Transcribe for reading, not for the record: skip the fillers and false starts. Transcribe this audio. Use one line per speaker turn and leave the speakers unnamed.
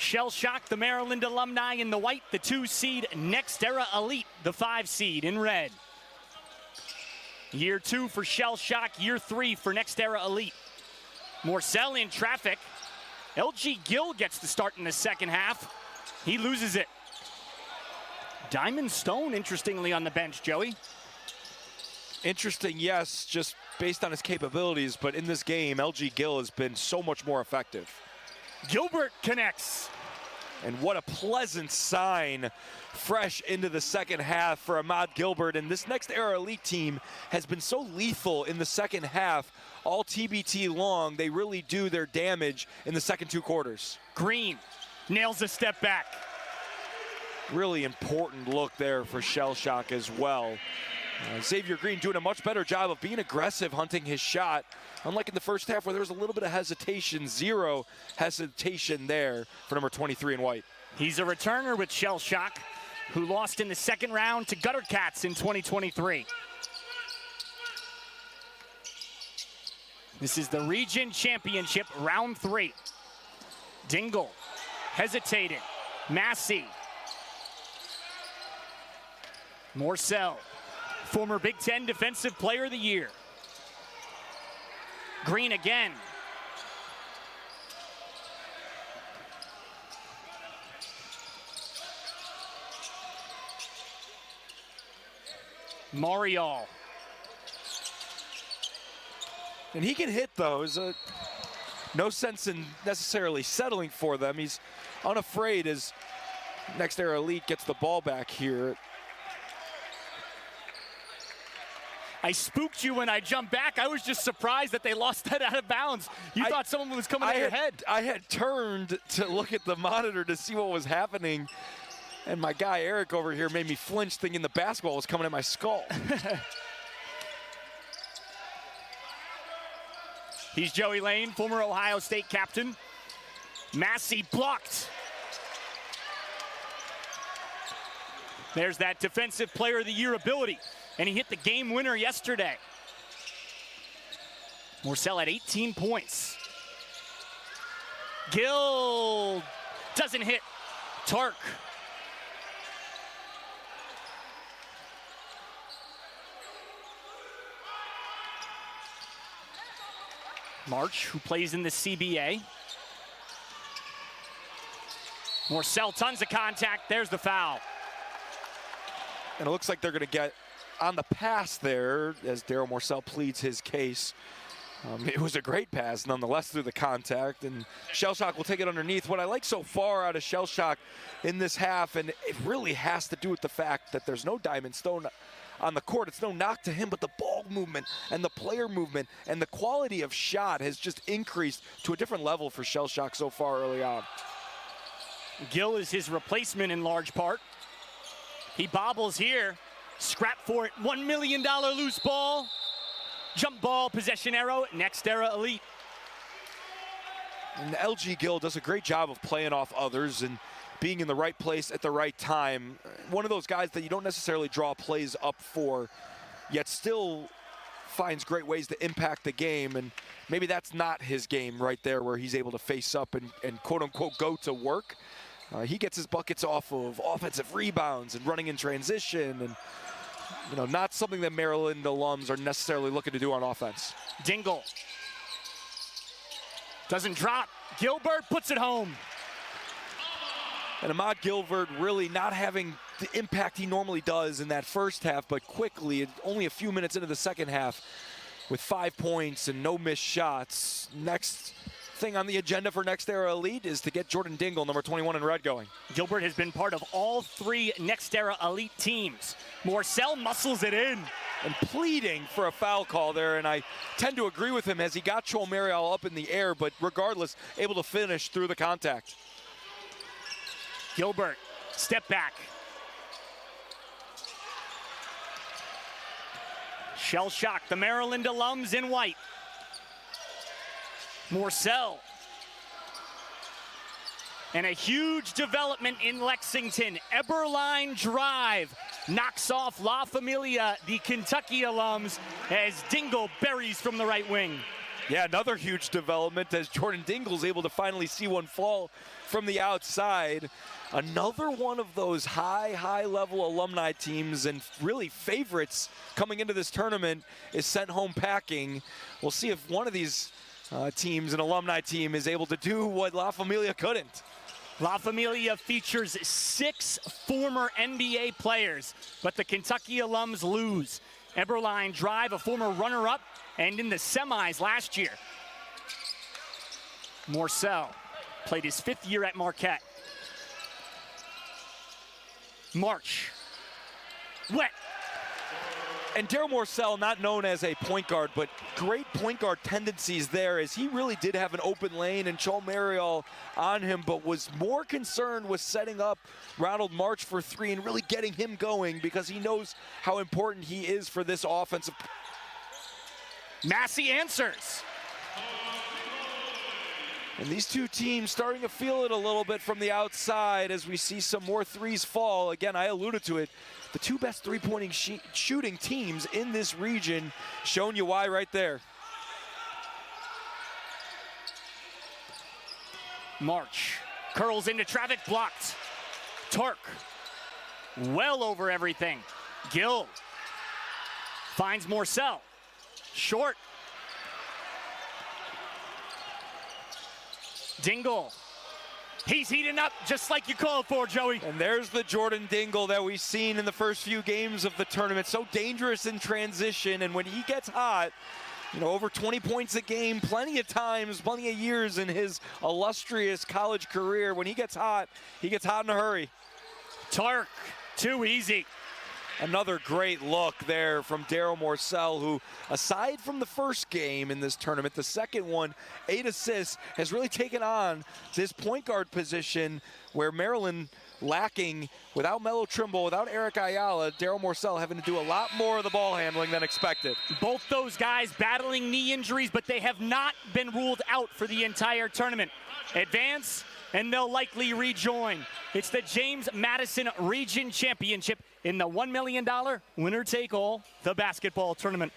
Shell Shock, the Maryland alumni in the white, the 2 seed, Next Era Elite, the 5 seed in red. Year 2 for Shell Shock, year 3 for Next Era Elite. Morcell in traffic. LG Gill gets the start in the second half. He loses it. Diamond Stone, interestingly, on the bench, Joey.
Interesting, yes, just based on his capabilities, but in this game, LG Gill has been so much more effective.
Gilbert connects.
And what a pleasant sign fresh into the second half for Ahmad Gilbert. And this Next Era Elite team has been so lethal in the second half, all TBT long. They really do their damage in the second 2 quarters.
Green nails a step back.
Really important look there for Shell Shock as well. Xavier Green doing a much better job of being aggressive, hunting his shot. Unlike in the first half where there was a little bit of hesitation, 0 hesitation there for number 23 in white.
He's a returner with Shell Shock, who lost in the second round to Gutter Cats in 2023. This is the Region Championship, round 3. Dingle hesitated. Massey. Morcell, former Big Ten Defensive Player of the Year. Green again. Marial.
And he can hit those. No sense in necessarily settling for them. He's unafraid as Next Era Elite gets the ball back here.
I spooked you when I jumped back. I was just surprised that they lost that out of bounds. You thought someone was coming at your head.
I had turned to look at the monitor to see what was happening, and my guy Eric over here made me flinch thinking the basketball was coming at my skull.
He's Joey Lane, former Ohio State captain. Massey blocked. There's that Defensive Player of the Year ability. And he hit the game winner yesterday. Morcell at 18 points. Gill doesn't hit. Tark. March, who plays in the CBA. Morcell, tons of contact. There's the foul.
And it looks like they're going to get on the pass there as Daryl Morcell pleads his case. It was a great pass nonetheless through the contact, and Shell Shock will take it underneath. What I like so far out of Shell Shock in this half, and it really has to do with the fact that there's no Diamond Stone on the court. It's no knock to him, but the ball movement and the player movement and the quality of shot has just increased to a different level for Shell Shock so far early on.
Gill is his replacement in large part. He bobbles here. Scrap for it. $1 million loose ball. Jump ball, possession arrow, Next Era Elite.
And LG Gill does a great job of playing off others and being in the right place at the right time. One of those guys that you don't necessarily draw plays up for, yet still finds great ways to impact the game. And maybe that's not his game right there, where he's able to face up and quote-unquote go to work. He gets his buckets off of offensive rebounds and running in transition, and not something that Maryland alums are necessarily looking to do on offense.
Dingle doesn't drop. Gilbert puts it home.
And Ahmad Gilbert really not having the impact he normally does in that first half, but quickly, only a few minutes into the second half, with 5 points and no missed shots. Next thing on the agenda for Next Era Elite is to get Jordan Dingle, number 21 in red, going.
Gilbert has been part of all 3 Next Era Elite teams. Morcell muscles it in.
And pleading for a foul call there, and I tend to agree with him as he got Chol Marial up in the air, but regardless, able to finish through the contact.
Gilbert, step back. Shell Shock, the Maryland alums in white. Morcell. And a huge development in Lexington. Eberline drive knocks off La Familia, the Kentucky alums, as Dingle buries from the right wing.
Yeah, another huge development as Jordan Dingle's able to finally see one fall from the outside. Another one of those high-level alumni teams and really favorites coming into this tournament is sent home packing. We'll see if one of these teams, an alumni team, is able to do what La Familia couldn't.
La Familia features 6 former NBA players, but the Kentucky alums lose. Eberline Drive, a former runner-up, and in the semis last year. Morcell played his 5th year at Marquette. March. Wet.
And Daryl Morcell, not known as a point guard, but great point guard tendencies there, as he really did have an open lane and Chol Marial on him, but was more concerned with setting up Ronald March for 3 and really getting him going because he knows how important he is for this offensive.
Massey answers.
And these two teams starting to feel it a little bit from the outside as we see some more threes fall. Again, I alluded to it. The 2 best three-pointing shooting teams in this region, showing you why right there.
March curls into traffic, blocked. Tark, well over everything. Gill finds Morcell, short. Dingle, he's heating up just like you called for, Joey.
And there's the Jordan Dingle that we've seen in the first few games of the tournament. So dangerous in transition, and when he gets hot, you know, over 20 points a game, plenty of times, plenty of years in his illustrious college career. When he gets hot in a hurry.
Tark, too easy.
Another great look there from Daryl Morcell, who, aside from the first game in this tournament, the second one, 8 assists, has really taken on this point guard position where Maryland lacking without Melo Trimble, without Eric Ayala, Daryl Morcell having to do a lot more of the ball handling than expected.
Both those guys battling knee injuries, but they have not been ruled out for the entire tournament. Advance, and they'll likely rejoin. It's the James Madison Region Championship in the $1 million winner-take-all, the basketball tournament.